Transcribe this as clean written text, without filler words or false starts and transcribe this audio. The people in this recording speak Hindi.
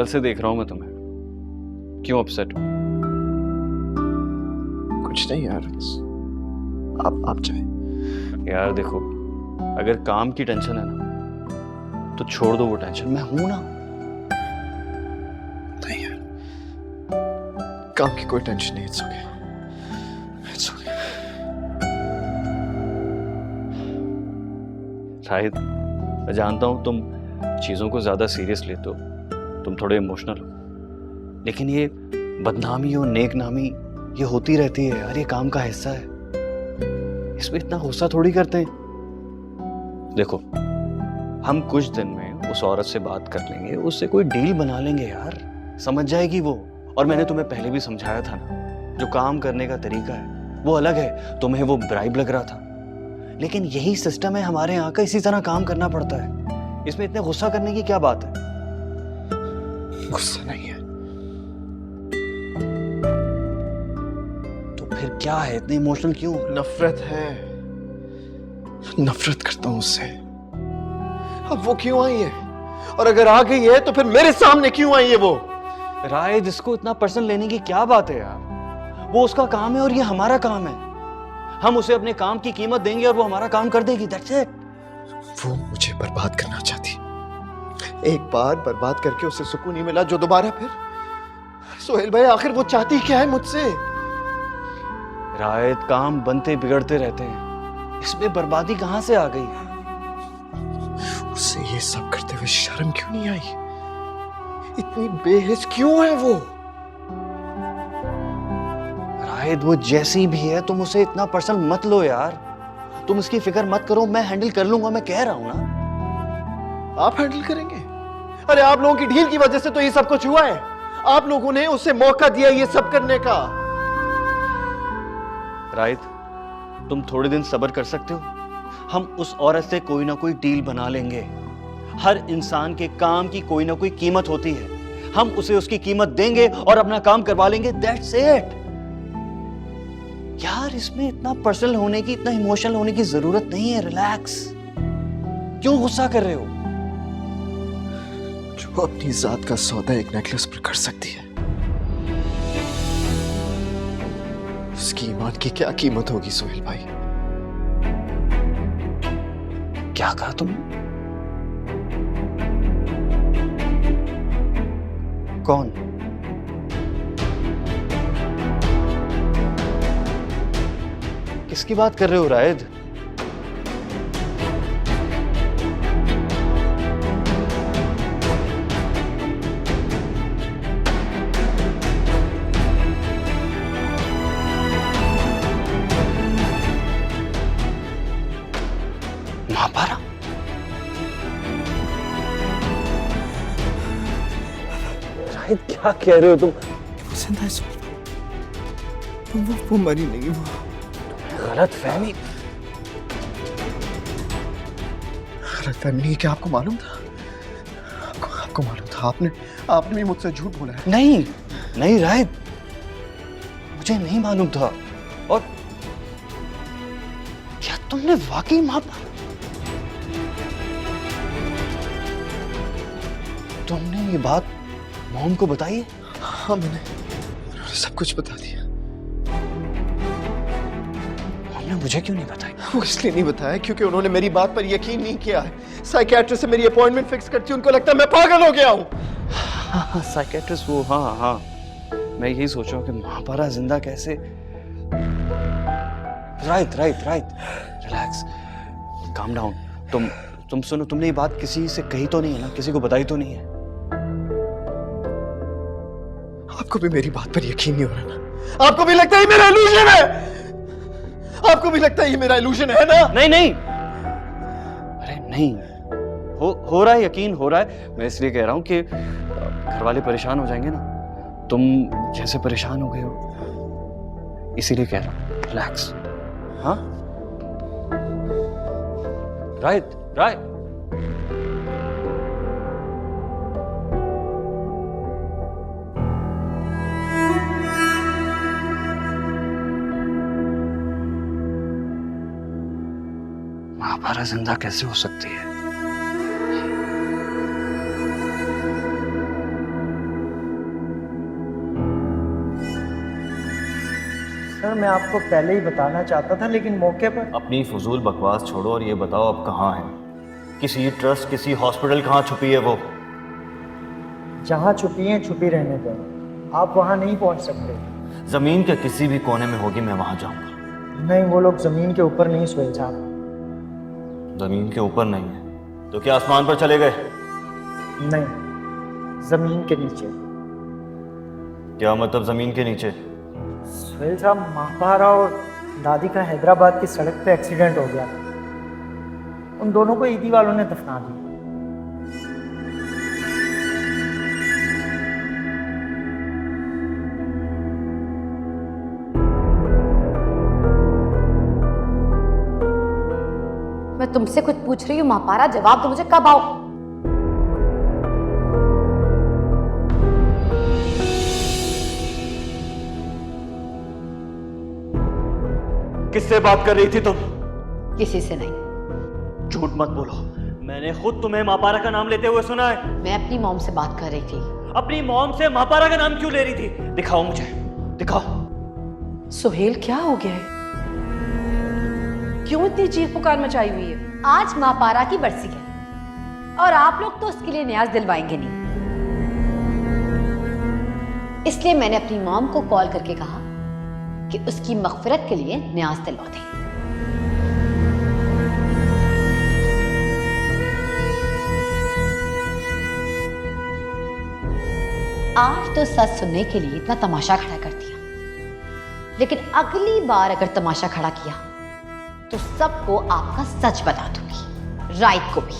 से देख रहा हूं मैं तुम्हें। क्यों अपसेट हो? कुछ नहीं यार, आप जाए। यार देखो, अगर काम की टेंशन है ना तो छोड़ दो वो टेंशन, मैं हूं ना। नहीं यार, काम की कोई टेंशन नहीं। It's okay, it's okay. Shahid, मैं जानता हूं तुम चीजों को ज्यादा सीरियस लेते हो, तुम थोड़े इमोशनल हो, लेकिन ये बदनामी और नेकनामी ये होती रहती है यार, ये काम का हिस्सा है। इसमें इतना गुस्सा थोड़ी करते हैं। देखो, हम कुछ दिन में उस औरत से बात कर लेंगे, उससे कोई डील बना लेंगे यार, समझ जाएगी वो। और मैंने तुम्हें पहले भी समझाया था ना, जो काम करने का तरीका है वो अलग है। तुम्हें वो ब्राइब लग रहा था, लेकिन यही सिस्टम है हमारे यहाँ का, इसी तरह काम करना पड़ता है। इसमें इतने गुस्सा करने की क्या बात है? गुस्सा नहीं है तो फिर क्या है, इतने इमोशनल क्यों? नफरत है, नफरत करता हूं उससे। अब वो क्यों आई है, और अगर आ गई है तो फिर मेरे सामने क्यों आई है वो? राय, जिसको इतना पर्सनल लेने की क्या बात है यार? वो उसका काम है और ये हमारा काम है। हम उसे अपने काम की कीमत देंगे और वो हमारा काम कर देगी, दैट्स इट। वो मुझे बर्बाद करना चाहती। एक बार बर्बाद करके उसे सुकून नहीं मिला, जो दोबारा फिर। सोहेल भाई, आखिर वो चाहती क्या है मुझसे? राय, काम बनते बिगड़ते रहते हैं, इसमें बर्बादी कहां से आ गई? उससे ये सब करते हुए शर्म क्यों नहीं आई? इतनी बेहिस क्यों है वो? राहिद, वो जैसी भी है, तुम उसे इतना पर्सनल मत लो यार। तुम उसकी फिक्र मत करो, मैं हैंडल कर लूंगा, मैं कह रहा हूं ना। आप हैंडल करेंगे? अरे आप लोगों की ढील की वजह से तो ये सब कुछ हुआ है। आप लोगों ने उसे मौका दिया ये सब करने का। राहिद, तुम थोड़े दिन सब्र कर सकते हो? हम उस औरत से कोई ना कोई डील बना लेंगे। हर इंसान के काम की कोई ना कोई कीमत होती है, हम उसे उसकी कीमत देंगे और अपना काम करवा लेंगे, दैट्स इट। यार, इसमें इतना पर्सनल होने की, इतना इमोशनल होने की जरूरत नहीं है, रिलैक्स। क्यों गुस्सा कर रहे हो? जो अपनी जात का सौदा एक नेकलेस पर कर सकती है, उसकी ईमान की क्या कीमत होगी सोहेल भाई? क्या कहा तुमने? कौन? किसकी बात कर रहे हो राहिद? महापारा? राहिद, क्या कह रहे हो तुम? वो जिंदा है सोहेल भाई। वो मरी नहीं। वो गलत फहमी। नहीं, क्या आपको मालूम था? आपको मालूम था? आपने भी मुझसे झूठ बोला है। नहीं नहीं राहिद, मुझे नहीं मालूम था। और क्या तुमने वाकई तुमने ये बात मोम को बताई है? हाँ, मैंने सब कुछ बता दिया। हमने मुझे क्यों नहीं बताई? वो इसलिए नहीं बताया क्योंकि उन्होंने मेरी बात पर यकीन नहीं किया है। साइकियाट्रिस्ट से मेरी अपॉइंटमेंट फिक्स करती, उनको लगता है मैं पागल हो गया हूँ। हाँ, साइकियाट्रिस्ट, वो हाँ, मैं यही सोच रहा हूँ कि महापारा जिंदा कैसे। Right, relax, calm down. तुम सुनो, तुमने ये बात किसी से कही तो नहीं है ना? किसी को बताई तो नहीं है? आपको भी मेरी बात पर यकीन नहीं हो रहा ना? आपको भी लगता है ये मेरा इल्यूजन है? आपको भी लगता है ये मेरा इल्यूजन है ना? नहीं, अरे नहीं, हो रहा है, यकीन हो रहा है। मैं इसलिए कह रहा हूँ कि घर वाले परेशान हो जाएंगे ना, तुम जैसे परेशान हो गए हो, इसीलिए कह रहा हूँ, रिलैक्स। हाँ, राइट। महापारा जिंदा कैसे हो सकती है? सर मैं आपको पहले ही बताना चाहता था लेकिन मौके पर। अपनी फजूल बकवास छोड़ो और ये बताओ अब कहाँ है? किसी ट्रस्ट, किसी हॉस्पिटल कहाँ छुपी है वो? जहाँ छुपी हैं छुपी रहने दें, आप वहाँ नहीं पहुँच सकते। जमीन के किसी भी कोने में होगी, मैं वहां जाऊंगा। नहीं, वो लोग जमीन के ऊपर नहीं सोए साहब। जमीन के ऊपर नहीं है तो क्या आसमान पर चले गए? नहीं, जमीन के नीचे। क्या मतलब जमीन के नीचे? सुहेल साहब, महापारा और दादी का हैदराबाद की सड़क पे एक्सीडेंट हो गया। उन दोनों को ईदी वालों ने दफना दिया। मैं तुमसे कुछ पूछ रही हूँ महापारा, जवाब दो मुझे, कब आओ? किससे बात कर रही थी तुम? किसी से नहीं। झूठ मत बोलो, मैंने खुद तुम्हें महापारा का नाम लेते हुए सुना है। मैं अपनी मॉम से बात कर रही थी। अपनी मॉम से महापारा का नाम क्यों ले रही थी? दिखाओ मुझे, दिखाओ। सुहेल, क्या हो गया है? क्यों इतनी चीख पुकार मचाई हुई है? आज महापारा की बरसी है और आप लोग तो उसके लिए न्याज दिलवाएंगे नहीं, इसलिए मैंने अपनी मॉम को कॉल करके कहा कि उसकी मगफिरत के लिए न्याज दिलवा दें। आज तो सच सुनने के लिए इतना तमाशा खड़ा कर दिया, लेकिन अगली बार अगर तमाशा खड़ा किया तो सबको आपका सच बता दूंगी, राइट को भी।